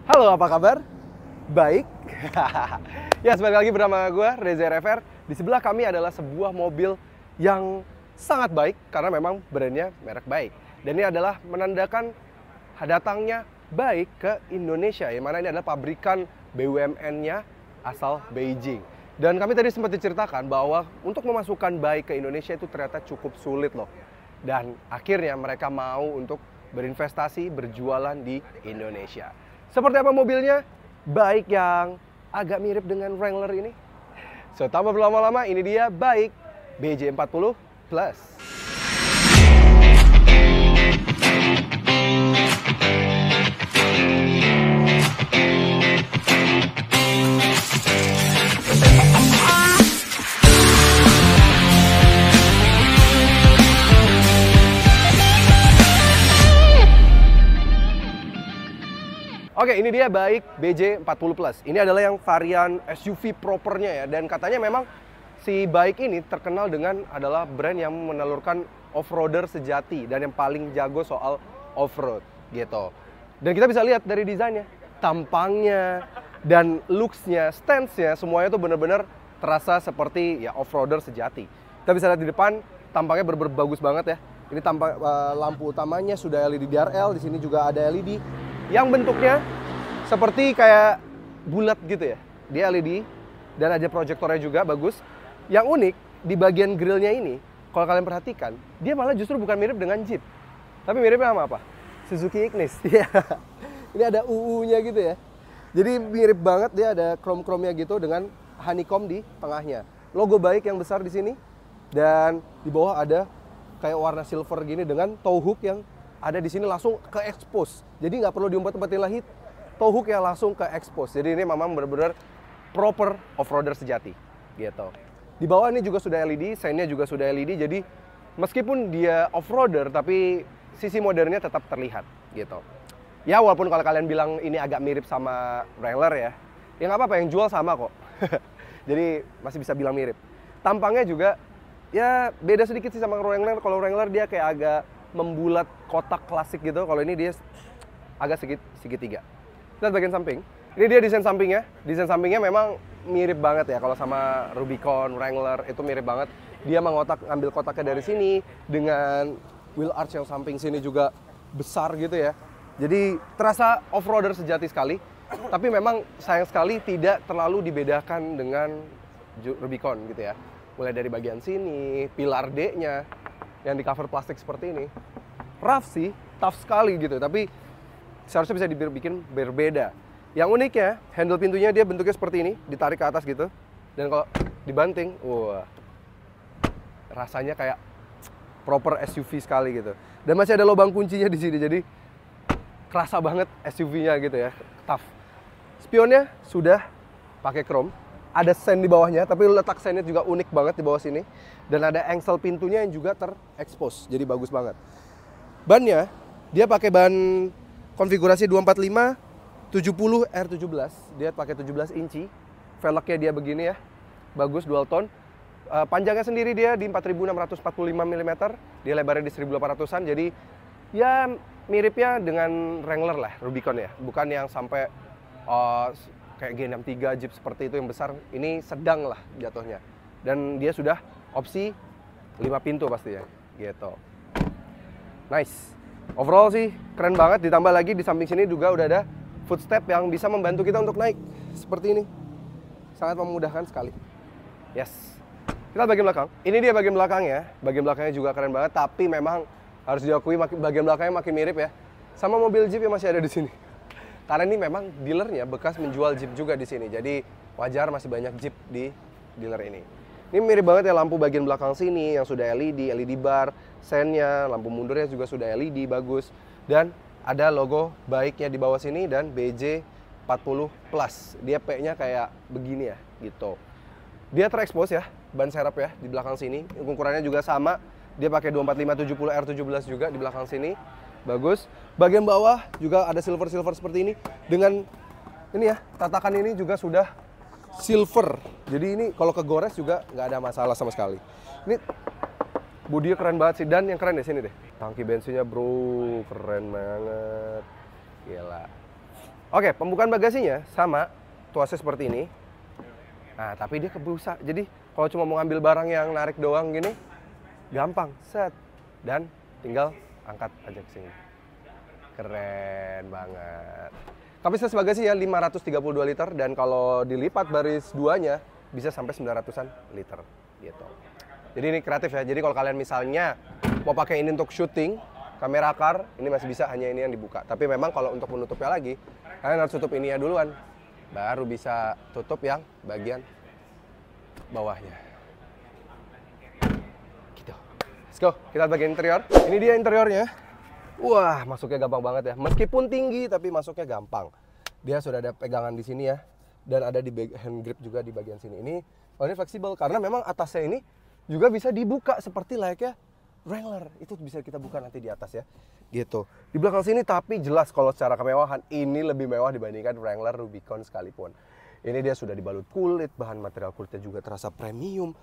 Halo, apa kabar? Baik. Ya, sebentar lagi bersama gue, Reza RFR. Di sebelah kami adalah sebuah mobil yang sangat baik karena memang brandnya merek baik. Dan ini adalah menandakan datangnya baik ke Indonesia, yang mana ini adalah pabrikan BUMN-nya asal Beijing. Dan kami tadi sempat diceritakan bahwa untuk memasukkan baik ke Indonesia itu ternyata cukup sulit loh. Dan akhirnya mereka mau untuk berinvestasi, berjualan di Indonesia. Seperti apa mobilnya? Baik yang agak mirip dengan Wrangler ini. So, tanpa berlama-lama, ini dia Baik BJ40 Plus. Oke, ini dia Baik BJ40 Plus. Ini adalah yang varian SUV propernya ya. Dan katanya memang si Baik ini terkenal dengan adalah brand yang menelurkan off-roader sejati dan yang paling jago soal off-road gitu. Dan kita bisa lihat dari desainnya, tampangnya, dan looks-nya, stance-nya, semuanya tuh bener-bener terasa seperti ya off-roader sejati. Kita bisa lihat di depan, tampangnya bener-bener bagus banget ya. Ini tampak lampu utamanya sudah LED DRL, di sini juga ada LED yang bentuknya seperti kayak bulat gitu ya. Dia LED dan ada proyektornya juga bagus. Yang unik di bagian grillnya ini, kalau kalian perhatikan, dia malah justru bukan mirip dengan Jeep, tapi miripnya sama apa? Suzuki Ignis. Ini ada UU-nya gitu ya. Jadi mirip banget, dia ada chrome-chrome-nya gitu dengan honeycomb di tengahnya. Logo Baik yang besar di sini dan di bawah ada kayak warna silver gini dengan tow hook yang ada di sini langsung ke expose. Jadi nggak perlu diumpet-umpetin lagi, tow hook yang langsung ke expose. Jadi ini memang benar-benar proper off-roader sejati gitu. Di bawah ini juga sudah LED, sign-nya juga sudah LED. Jadi meskipun dia off-roader tapi sisi modernnya tetap terlihat gitu. Ya walaupun kalau kalian bilang ini agak mirip sama Wrangler ya nggak apa-apa, yang jual sama kok. Jadi masih bisa bilang mirip. Tampangnya juga ya beda sedikit sih sama Wrangler. Kalau Wrangler dia kayak agak membulat kotak klasik gitu. Kalau ini dia agak segitiga. Lihat bagian samping. Ini dia desain sampingnya. Desain sampingnya memang mirip banget ya kalau sama Rubicon, Wrangler itu mirip banget. Dia ngambil kotaknya dari sini dengan wheel arch yang samping sini juga besar gitu ya. Jadi terasa off-roader sejati sekali. Tapi memang sayang sekali tidak terlalu dibedakan dengan Rubicon gitu ya. Mulai dari bagian sini, pilar D-nya yang di cover plastik seperti ini. Rough sih, tough sekali gitu, tapi seharusnya bisa dibikin berbeda. Yang uniknya, handle pintunya dia bentuknya seperti ini, ditarik ke atas gitu. Dan kalau dibanting, wah, rasanya kayak proper SUV sekali gitu. Dan masih ada lubang kuncinya di sini, jadi kerasa banget SUV-nya gitu ya, tough. Spionnya sudah pakai chrome. Ada sen di bawahnya, tapi letak sennya juga unik banget di bawah sini. Dan ada engsel pintunya yang juga terekspos, jadi bagus banget. Bannya, dia pakai ban konfigurasi 245 70 R17. Dia pakai 17 inci. Velgnya dia begini ya, bagus dual tone. Panjangnya sendiri dia di 4645 mm, dia lebarnya di 1800-an. Jadi ya miripnya dengan Wrangler lah, Rubicon ya. Bukan yang sampai kayak G63 Jeep seperti itu yang besar. Ini sedang lah jatuhnya. Dan dia sudah opsi 5 pintu pastinya gitu. Nice. Overall sih keren banget. Ditambah lagi di samping sini juga udah ada footstep yang bisa membantu kita untuk naik seperti ini. Sangat memudahkan sekali. Yes. Kita bagian belakang. Ini dia bagian belakangnya. Bagian belakangnya juga keren banget, tapi memang harus diakui bagian belakangnya makin mirip ya sama mobil Jeep yang masih ada di sini. Karena ini memang dealernya bekas menjual Jeep juga di sini. Jadi wajar masih banyak Jeep di dealer ini. Ini mirip banget ya lampu bagian belakang sini yang sudah LED, LED bar, sennya, lampu mundurnya juga sudah LED, bagus. Dan ada logo Baiknya di bawah sini dan BJ40 Plus. Dia P-nya kayak begini ya, gitu. Dia terekspos ya, ban serep ya di belakang sini. Ukurannya juga sama. Dia pakai 245 70 R17 juga di belakang sini. Bagus. Bagian bawah juga ada silver-silver seperti ini. Dengan ini ya, tatakan ini juga sudah silver. Jadi ini kalau kegores juga nggak ada masalah sama sekali. Ini bodinya keren banget sih. Dan yang keren di sini deh, tangki bensinnya bro, keren banget. Gila. Oke, pembukaan bagasinya sama, tuasnya seperti ini. Nah, tapi dia kebusa. Jadi kalau cuma mau ngambil barang yang narik doang gini, gampang, set. Dan tinggal angkat aja ke sini. Keren banget. Kapasitas bagasi ya 532 liter dan kalau dilipat baris duanya bisa sampai 900-an liter gitu. Jadi ini kreatif ya. Jadi kalau kalian misalnya mau pakai ini untuk syuting, kamera car, ini masih bisa, hanya ini yang dibuka. Tapi memang kalau untuk menutupnya lagi, kalian harus tutup ini ya duluan. Baru bisa tutup yang bagian bawahnya. Gitu. Let's go, kita bagian interior. Ini dia interiornya. Wah, masuknya gampang banget ya. Meskipun tinggi, tapi masuknya gampang. Dia sudah ada pegangan di sini ya. Dan ada di hand grip juga di bagian sini. Ini fleksibel karena memang atasnya ini juga bisa dibuka seperti layaknya Wrangler. Itu bisa kita buka nanti di atas ya. Gitu. Di belakang sini tapi jelas kalau secara kemewahan ini lebih mewah dibandingkan Wrangler Rubicon sekalipun. Ini dia sudah dibalut kulit, bahan material kulitnya juga terasa premium.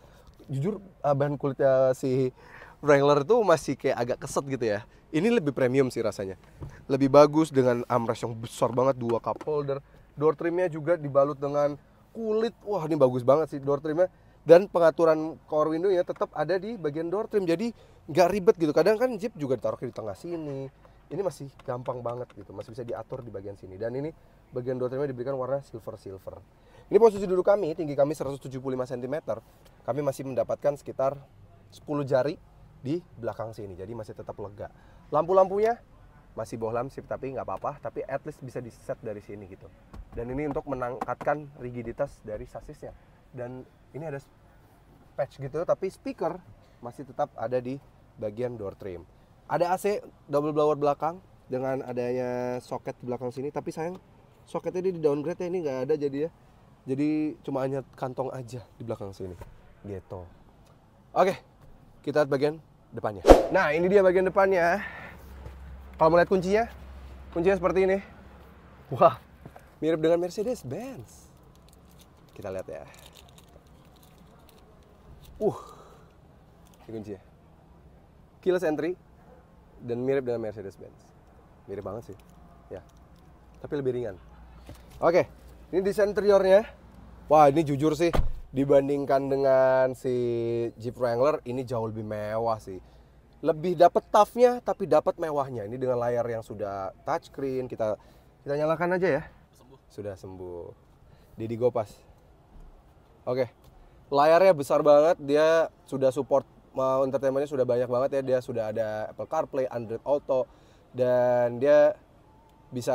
Jujur bahan kulitnya si Wrangler itu masih kayak agak keset gitu ya. Ini lebih premium sih rasanya. Lebih bagus dengan armrest yang besar banget, 2 cup holder. Door trimnya juga dibalut dengan kulit. Wah, ini bagus banget sih door trimnya. Dan pengaturan power window-nya tetap ada di bagian door trim. Jadi nggak ribet gitu. Kadang kan Jeep juga ditaruh di tengah sini. Ini masih gampang banget gitu. Masih bisa diatur di bagian sini. Dan ini bagian door trimnya diberikan warna silver-silver. Ini posisi duduk kami, tinggi kami 175 cm. Kami masih mendapatkan sekitar 10 jari di belakang sini. Jadi masih tetap lega. Lampu-lampunya masih bawah lampship tapi nggak apa-apa. Tapi at least bisa di set dari sini gitu. Dan ini untuk menangkatkan rigiditas dari sasisnya. Dan ini ada patch gitu, tapi speaker masih tetap ada di bagian door trim. Ada AC double blower belakang dengan adanya soket di belakang sini, tapi sayang soketnya di downgrade ya, ini nggak ada jadi ya. Jadi cuma hanya kantong aja di belakang sini. Gitu. Oke, kita lihat bagian depannya. Nah, ini dia bagian depannya. Kalau mau lihat kuncinya seperti ini. Wah, mirip dengan Mercedes-Benz. Kita lihat ya. Ini kuncinya. Keyless entry dan mirip dengan Mercedes-Benz. Mirip banget sih. Ya. Tapi lebih ringan. Oke, ini desain interiornya. Wah, ini jujur sih dibandingkan dengan si Jeep Wrangler ini jauh lebih mewah sih. Lebih dapat toughnya tapi dapat mewahnya. Ini dengan layar yang sudah touchscreen. Kita nyalakan aja ya. Sudah sembuh. Didi Gopas. Oke. Layarnya besar banget, dia sudah support entertainmentnya sudah banyak banget ya. Dia sudah ada Apple CarPlay, Android Auto, dan dia bisa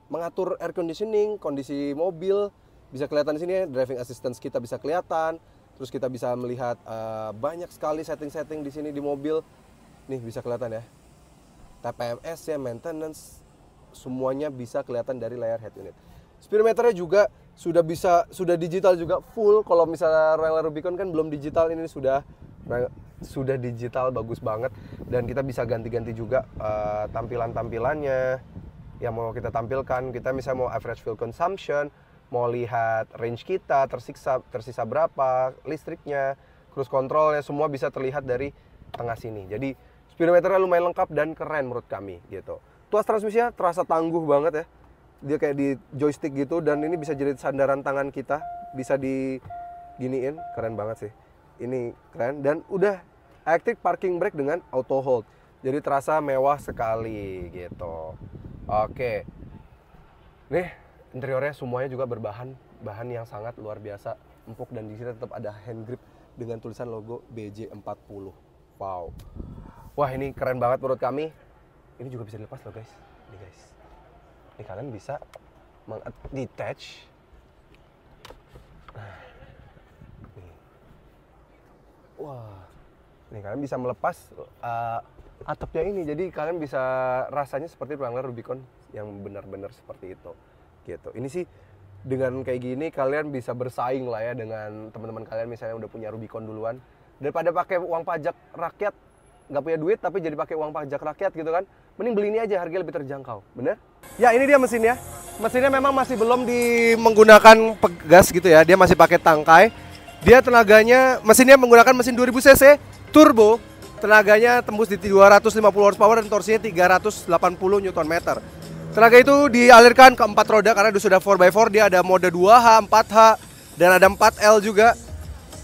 mengatur air conditioning, kondisi mobil, bisa kelihatan di sini ya, driving assistance kita bisa kelihatan. Terus kita bisa melihat banyak sekali setting-setting di sini di mobil. Nih bisa kelihatan ya. TPMS ya, maintenance, semuanya bisa kelihatan dari layar head unit. Speedometernya juga sudah digital juga full. Kalau misalnya Wrangler Rubicon kan belum digital, ini sudah digital, bagus banget. Dan kita bisa ganti-ganti juga tampilan-tampilannya yang mau kita tampilkan. Kita misalnya mau average fuel consumption, mau lihat range kita, tersisa berapa, listriknya, cruise controlnya, semua bisa terlihat dari tengah sini. Jadi speedometernya lumayan lengkap dan keren menurut kami gitu. Tuas transmisinya terasa tangguh banget ya. Dia kayak di joystick gitu, dan ini bisa jadi sandaran tangan kita, bisa diginiin, keren banget sih. Ini keren, dan udah electric parking brake dengan auto hold. Jadi terasa mewah sekali gitu. Oke. Nih, interiornya semuanya juga bahan yang sangat luar biasa, empuk, dan di sini tetap ada hand grip dengan tulisan logo BJ40. Wow. Wah, ini keren banget menurut kami. Ini juga bisa dilepas loh guys. Ini guys. Ini kalian bisa detach. Wah, ini kalian bisa melepas atapnya ini. Jadi kalian bisa rasanya seperti Wrangler Rubicon yang benar-benar seperti itu. Gitu. Ini sih dengan kayak gini kalian bisa bersaing lah ya dengan teman-teman kalian misalnya udah punya Rubicon duluan. Daripada pakai uang pajak rakyat, nggak punya duit tapi jadi pakai uang pajak rakyat gitu kan, mending beli ini aja, harganya lebih terjangkau, bener? Ya, ini dia mesinnya. Mesinnya memang masih belum menggunakan pegas gitu ya, dia masih pakai tangkai. Dia mesinnya menggunakan mesin 2000 cc turbo, tenaganya tembus di 250 horsepower dan torsinya 380 Nm. Tenaga itu dialirkan ke 4 roda karena sudah 4x4, dia ada mode 2H, 4H, dan ada 4L juga.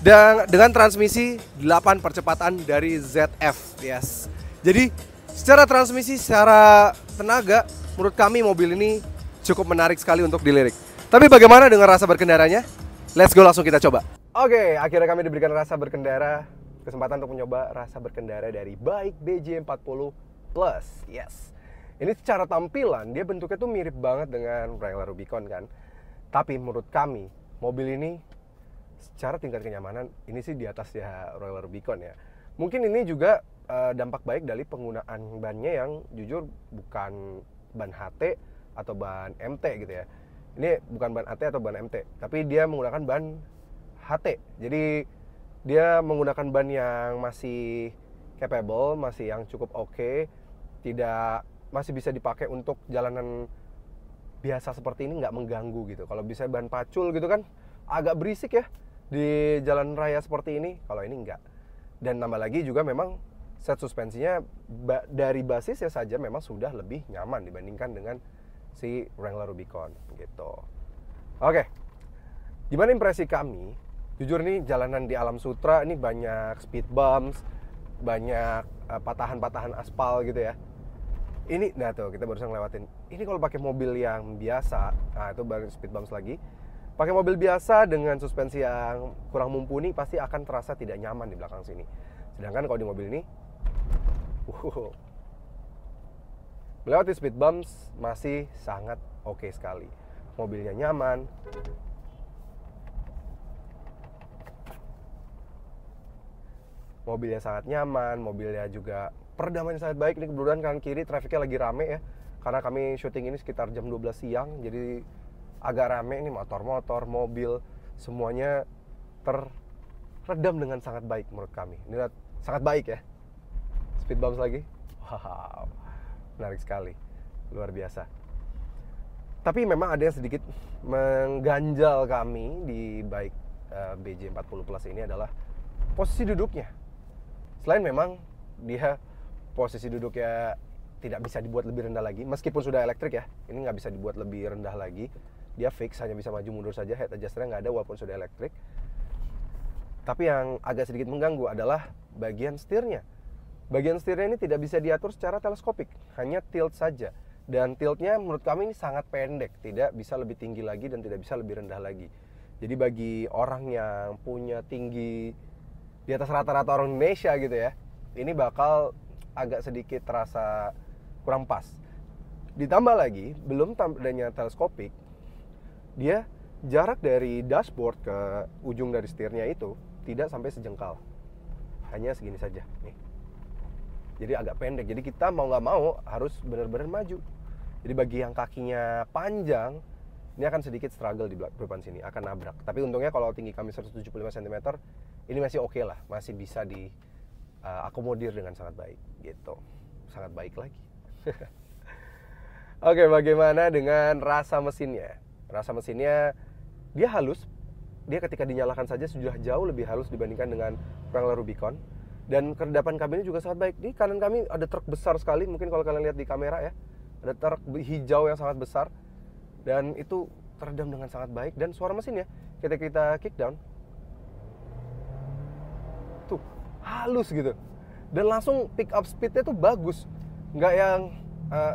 Dan dengan transmisi 8 percepatan dari ZF. Yes. Jadi secara transmisi, secara tenaga, menurut kami mobil ini cukup menarik sekali untuk dilirik. Tapi bagaimana dengan rasa berkendaranya? Let's go, langsung kita coba. Oke, akhirnya kami diberikan rasa berkendara, kesempatan untuk mencoba rasa berkendara dari Baik BJ40 Plus. Yes. Ini secara tampilan, dia bentuknya tuh mirip banget dengan Wrangler Rubicon kan. Tapi menurut kami, mobil ini secara tingkat kenyamanan, ini sih di atas ya Wrangler Rubicon ya. Mungkin ini juga dampak baik dari penggunaan bannya yang jujur bukan ban HT atau ban MT gitu ya. Ini bukan ban AT atau ban MT, tapi dia menggunakan ban HT. Jadi dia menggunakan ban yang masih capable, masih yang cukup oke, masih bisa dipakai untuk jalanan biasa seperti ini, nggak mengganggu gitu. Kalau bisa ban pacul gitu kan agak berisik ya di jalan raya seperti ini, kalau ini enggak. Dan nambah lagi juga memang set suspensinya dari basisnya saja memang sudah lebih nyaman dibandingkan dengan si Wrangler Rubicon gitu. Oke, gimana impresi kami? Jujur nih jalanan di Alam Sutra ini banyak speed bumps, banyak patahan-patahan aspal gitu ya. Ini, nah tuh kita barusan ngelewatin. Ini kalau pakai mobil yang biasa, nah itu baru speed bumps lagi. Pakai mobil biasa dengan suspensi yang kurang mumpuni pasti akan terasa tidak nyaman di belakang sini. Sedangkan kalau di mobil ini, melewati speed bumps masih sangat oke sekali. Mobilnya nyaman. Mobilnya sangat nyaman, mobilnya juga peredamnya sangat baik. Ini kebetulan kanan kiri trafiknya lagi rame ya, karena kami syuting ini sekitar jam 12 siang, jadi agak rame ini, motor-motor, mobil, semuanya teredam dengan sangat baik menurut kami. Ini sangat baik ya. Speed bumps lagi, wow, menarik sekali, luar biasa. Tapi memang ada yang sedikit mengganjal kami di Baik BJ40 Plus ini adalah posisi duduknya. Selain memang dia posisi duduknya tidak bisa dibuat lebih rendah lagi, meskipun sudah elektrik ya, ini nggak bisa dibuat lebih rendah lagi. Dia fix, hanya bisa maju mundur saja, head adjusternya nggak ada walaupun sudah elektrik. Tapi yang agak sedikit mengganggu adalah bagian setirnya. Bagian setirnya ini tidak bisa diatur secara teleskopik, hanya tilt saja. Dan tiltnya menurut kami ini sangat pendek, tidak bisa lebih tinggi lagi dan tidak bisa lebih rendah lagi. Jadi bagi orang yang punya tinggi di atas rata-rata orang Indonesia gitu ya, ini bakal agak sedikit terasa kurang pas. Ditambah lagi, belum adanya teleskopik, dia jarak dari dashboard ke ujung dari setirnya itu tidak sampai sejengkal, hanya segini saja nih. Jadi agak pendek, jadi kita mau nggak mau harus benar-benar maju. Jadi bagi yang kakinya panjang, ini akan sedikit struggle di depan sini, akan nabrak. Tapi untungnya kalau tinggi kami 175 cm, ini masih oke lah, masih bisa diakomodir dengan sangat baik gitu. Sangat baik lagi. Oke, bagaimana dengan rasa mesinnya? Rasa mesinnya dia halus. Dia ketika dinyalakan saja sudah jauh lebih halus dibandingkan dengan Wrangler Rubicon. Dan keredapan kabinnya juga sangat baik. Di kanan kami ada truk besar sekali, mungkin kalau kalian lihat di kamera ya. Ada truk hijau yang sangat besar. Dan itu teredam dengan sangat baik. Dan suara mesinnya ketika kita kick down, tuh halus gitu. Dan langsung pick up speednya tuh bagus. Nggak yang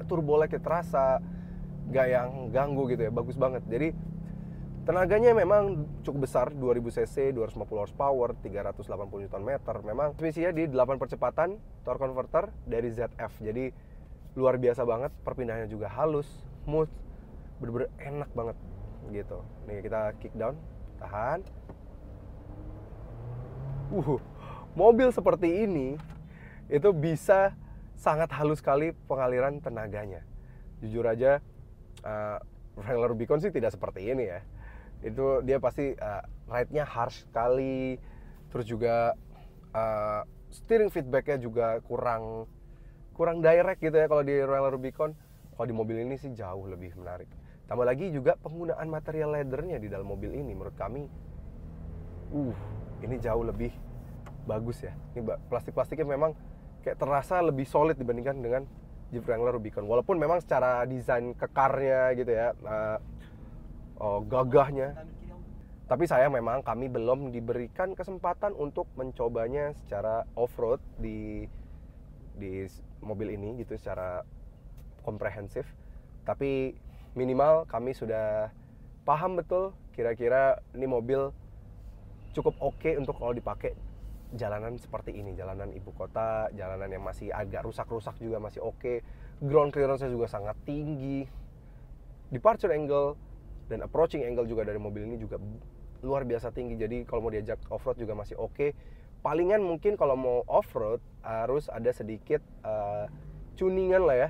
turbo lag terasa, nggak yang ganggu gitu ya, bagus banget. Jadi tenaganya memang cukup besar, 2000 cc, 250 horsepower, 380 Nm. Memang transmisinya di 8 percepatan, torque converter dari ZF. Jadi luar biasa banget, perpindahannya juga halus, smooth, bener-bener enak banget gitu. Nih kita kick down, tahan. Mobil seperti ini itu bisa sangat halus sekali pengaliran tenaganya. Jujur aja, Wrangler Rubicon sih tidak seperti ini ya. Itu dia pasti ride-nya harsh sekali, terus juga steering feedback-nya juga kurang direct gitu ya kalau di Wrangler Rubicon. Kalau di mobil ini sih jauh lebih menarik. Tambah lagi juga penggunaan material leather-nya di dalam mobil ini menurut kami ini jauh lebih bagus ya. Ini plastik-plastiknya memang kayak terasa lebih solid dibandingkan dengan Jeep Wrangler Rubicon. Walaupun memang secara desain kekarnya gitu ya, gagahnya, tapi sayang memang kami belum diberikan kesempatan untuk mencobanya secara off-road di mobil ini gitu secara komprehensif. Tapi minimal kami sudah paham betul kira-kira ini mobil cukup oke untuk kalau dipakai jalanan seperti ini, jalanan ibu kota, jalanan yang masih agak rusak-rusak juga masih oke. Ground clearance-nya juga sangat tinggi. Departure angle dan approaching angle juga dari mobil ini juga luar biasa tinggi. Jadi kalau mau diajak off-road juga masih oke. Palingan mungkin kalau mau off-road harus ada sedikit tuningan lah ya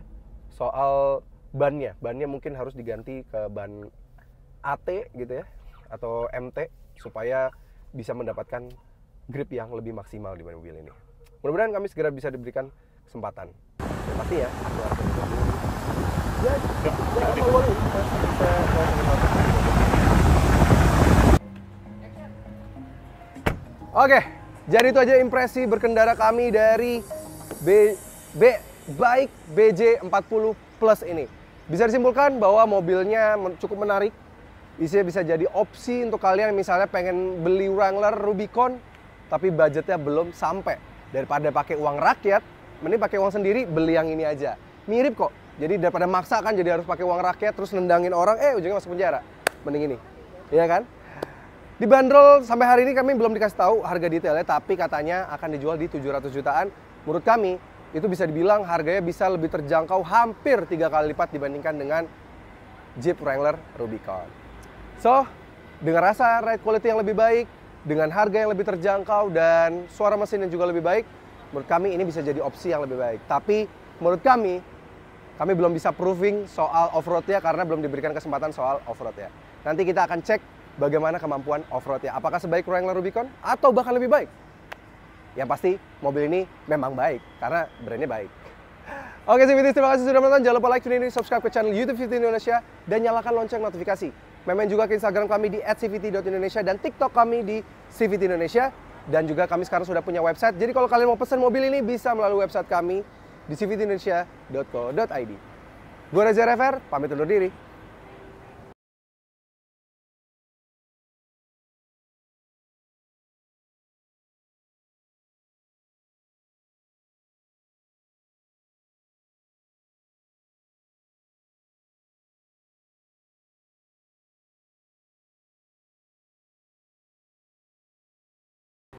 soal bannya. Bannya mungkin harus diganti ke ban AT gitu ya atau MT supaya bisa mendapatkan grip yang lebih maksimal di mobil ini. Mudah-mudahan kami segera bisa diberikan kesempatan. Ya, pasti ya. Oke, jadi itu aja impresi berkendara kami dari Bike BJ40 Plus ini. Bisa disimpulkan bahwa mobilnya cukup menarik. Isinya bisa jadi opsi untuk kalian misalnya pengen beli Wrangler Rubicon tapi budgetnya belum sampai. Daripada pakai uang rakyat, mending pakai uang sendiri, beli yang ini aja. Mirip kok. Jadi daripada maksa kan jadi harus pakai uang rakyat terus nendangin orang, ujungnya masuk penjara. Mending ini. Iya kan? Dibanderol sampai hari ini kami belum dikasih tahu harga detailnya, tapi katanya akan dijual di 700 jutaan. Menurut kami, itu bisa dibilang harganya bisa lebih terjangkau hampir 3 kali lipat dibandingkan dengan Jeep Wrangler Rubicon. So, dengan rasa ride quality yang lebih baik, dengan harga yang lebih terjangkau dan suara mesin yang juga lebih baik, menurut kami ini bisa jadi opsi yang lebih baik. Tapi menurut kami belum bisa proving soal off-road-nya karena belum diberikan kesempatan soal off-road-nya. Nanti kita akan cek bagaimana kemampuan off-road-nya. Apakah sebaik Wrangler Rubicon atau bahkan lebih baik? Yang pasti mobil ini memang baik karena brandnya baik. Oke CVT, terima kasih sudah menonton. Jangan lupa like video ini, subscribe ke channel YouTube CVT Indonesia dan nyalakan lonceng notifikasi. Main juga ke Instagram kami di @cvt.indonesia dan TikTok kami di CVT Indonesia. Dan juga kami sekarang sudah punya website. Jadi kalau kalian mau pesan mobil ini bisa melalui website kami di cvtindonesia.co.id. Gue Reza Rever, pamit undur diri.